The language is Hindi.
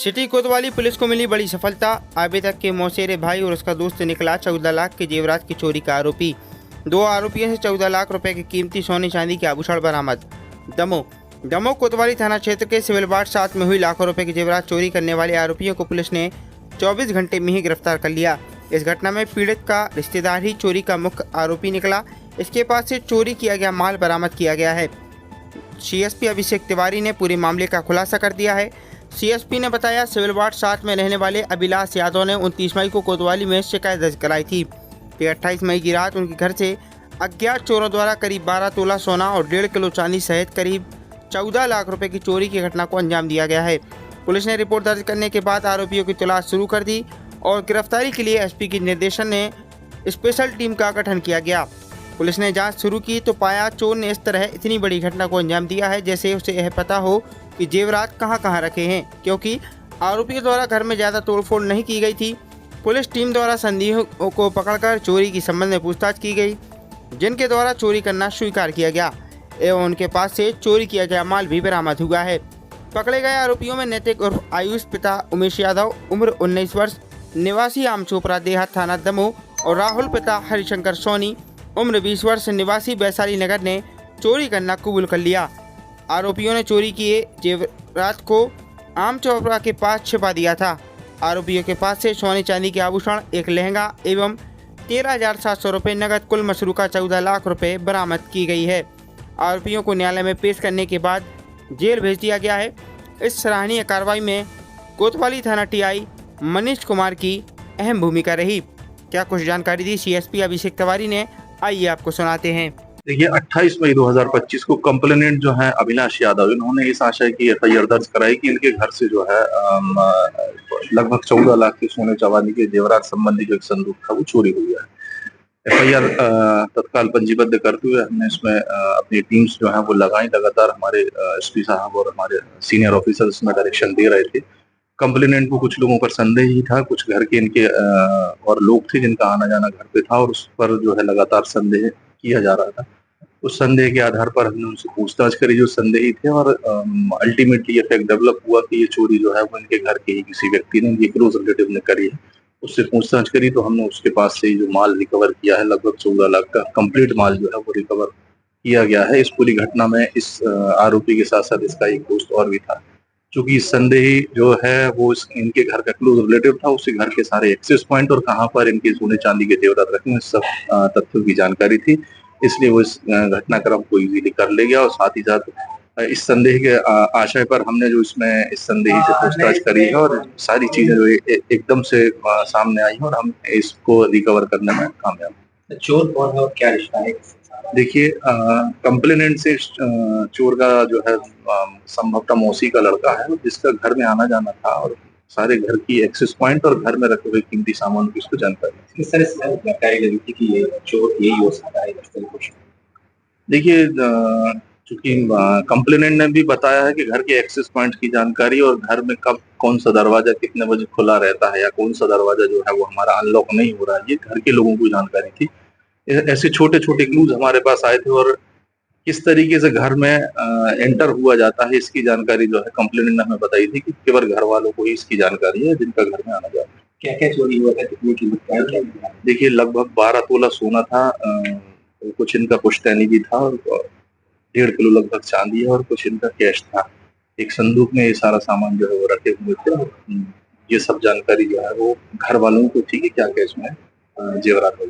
सिटी कोतवाली पुलिस को मिली बड़ी सफलता। आबेदक के मौसेरे भाई और उसका दोस्त निकला 14 लाख के जेवरात की चोरी का आरोपी। 2 आरोपियों से 14 लाख रुपए की कीमती सोने चांदी के आभूषण बरामद। दमोह कोतवाली थाना क्षेत्र के सिविल वार्ड 7 में हुई लाखों रुपए के जेवरात चोरी करने वाले आरोपियों को पुलिस ने 24 घंटे में ही गिरफ्तार कर लिया। इस घटना में पीड़ित का रिश्तेदार ही चोरी का मुख्य आरोपी निकला। इसके पास से चोरी किया गया माल बरामद किया गया है। सीएसपी अभिषेक तिवारी ने पूरे मामले का खुलासा कर दिया है। सीएसपी ने बताया, सिविल वार्ड 7 में रहने वाले अभिलाष यादव ने 29 मई को कोतवाली में शिकायत दर्ज कराई थी कि 28 मई की रात उनके घर से अज्ञात चोरों द्वारा करीब 12 तोला सोना और 1.5 किलो चांदी सहित करीब 14 लाख रुपए की चोरी की घटना को अंजाम दिया गया है। पुलिस ने रिपोर्ट दर्ज करने के बाद आरोपियों की तलाश शुरू कर दी और गिरफ्तारी के लिए एसपी के निर्देशन में स्पेशल टीम का गठन किया गया। पुलिस ने जांच शुरू की तो पाया चोर ने इस तरह इतनी बड़ी घटना को अंजाम दिया है जैसे उसे यह पता हो कि जेवरात कहां रखे हैं, क्योंकि आरोपियों द्वारा घर में ज़्यादा तोड़फोड़ नहीं की गई थी। पुलिस टीम द्वारा संदिग्धों को पकड़कर चोरी की संबंध में पूछताछ की गई, जिनके द्वारा चोरी करना स्वीकार किया गया एवं उनके पास से चोरी किया गया माल भी बरामद हुआ है। पकड़े गए आरोपियों में नैतिक उर्फ आयुष पिता उमेश यादव उम्र 19 वर्ष निवासी आम चोपड़ा देहात थाना दमोह और राहुल पिता हरिशंकर सोनी उम्र 20 वर्ष निवासी वैशाली नगर ने चोरी करना कबूल कर लिया। आरोपियों ने चोरी किए जेवरात को आम चोपड़ा के पास छिपा दिया था। आरोपियों के पास से सोने चांदी के आभूषण, एक लहंगा एवं 13,700 रुपये नकद, कुल मसरूका 14 लाख रुपए बरामद की गई है। आरोपियों को न्यायालय में पेश करने के बाद जेल भेज दिया गया है। इस सराहनीय कार्रवाई में कोतवाली थाना टीआई मनीष कुमार की अहम भूमिका रही। क्या कुछ जानकारी दी सीएसपी अभिषेक तिवारी ने, आइए आपको सुनाते हैं। देखिए, 28 मई 2025 को कंप्लेनेंट जो है अभिलाष यादव, इन्होंने इस आशय की एफआईआर दर्ज कराई कि इनके घर से जो है लगभग 14 लाख के सोने चांदी के जेवरात संबंधी जो एक संदूक था वो चोरी हो गया है। एफआईआर तत्काल पंजीबद्ध करते हुए हमने इसमें अपनी टीम्स जो है वो लगाई। लगातार हमारे एसपी साहब और हमारे सीनियर ऑफिसर इसमें डायरेक्शन दे रहे थे। कंप्लेनेंट को कुछ लोगों पर संदेह ही था, कुछ घर के इनके और लोग थे जिनका आना जाना घर पे था और उस पर जो है लगातार संदेह किया जा रहा था। उस संदेह के आधार पर हमने उनसे पूछताछ करी जो संदेही थे और अल्टीमेटली ये फैक्ट डेवलप हुआ कि ये चोरी जो है वो इनके घर के ही किसी व्यक्ति ने, ये क्लोज रिलेटिव ने करी है। उससे पूछताछ करी तो हमने उसके पास से जो माल रिकवर किया है लगभग 14 लाख का कंप्लीट माल जो है वो रिकवर किया गया है। इस पूरी घटना में इस आरोपी के साथ साथ इसका एक दोस्त और भी था। चूंकि संदेही जो है वो इनके घर का क्लोज रिलेटिव था, उसके घर के सारे एक्सेस पॉइंट और कहाँ पर इनके सोने चांदी के जेवरात रखे हैं सब तथ्यों की जानकारी थी, इसलिए वो इस घटनाक्रम को इजीली कर ले गया। और साथ ही साथ इस संदेह के आशय पर हमने जो इसमें इस संदेही से पूछताछ करी है और सारी चीजें जो एकदम से सामने आई है और हम इसको रिकवर करने में कामयाब। चोर कौन है और क्या रिश्ता है? देखिए, कंप्लेनेंट से चोर का जो है संभवतः मौसी का लड़का है जिसका घर में आना जाना था और सारे घर की एक्सेस पॉइंट और घर में रखे हुए कीमती सामान की इसको जानकारी। किस तरह से जानकारी लगी थी कि ये चोर यही हो सकता है? देखिए, चूंकि कंप्लेनेंट ने भी बताया है कि घर के एक्सेस पॉइंट की जानकारी और घर में कब कौन सा दरवाजा कितने बजे खुला रहता है या कौन सा दरवाजा जो है वो हमारा अनलॉक नहीं हो रहा है, ये घर के लोगों को जानकारी थी। ऐसे छोटे छोटे क्लूज हमारे पास आए थे और किस तरीके से घर में एंटर हुआ जाता है इसकी जानकारी जो है कंप्लेनेंट ने हमें बताई थी कि केवल घर वालों को ही इसकी जानकारी है जिनका घर में आना जाता है। क्या क्या चोरी हुआ था, कितनी कीमत क्या? देखिए, लगभग 12 तोला सोना था, कुछ इनका पुश्तैनी भी था और 1.5 किलो लगभग चांदी है और कुछ इनका कैश था। एक संदूक में ये सारा सामान जो है वो रखे हुए थे और ये सब जानकारी जो है वो घर वालों को थी कि क्या कैश में जेवरात हो।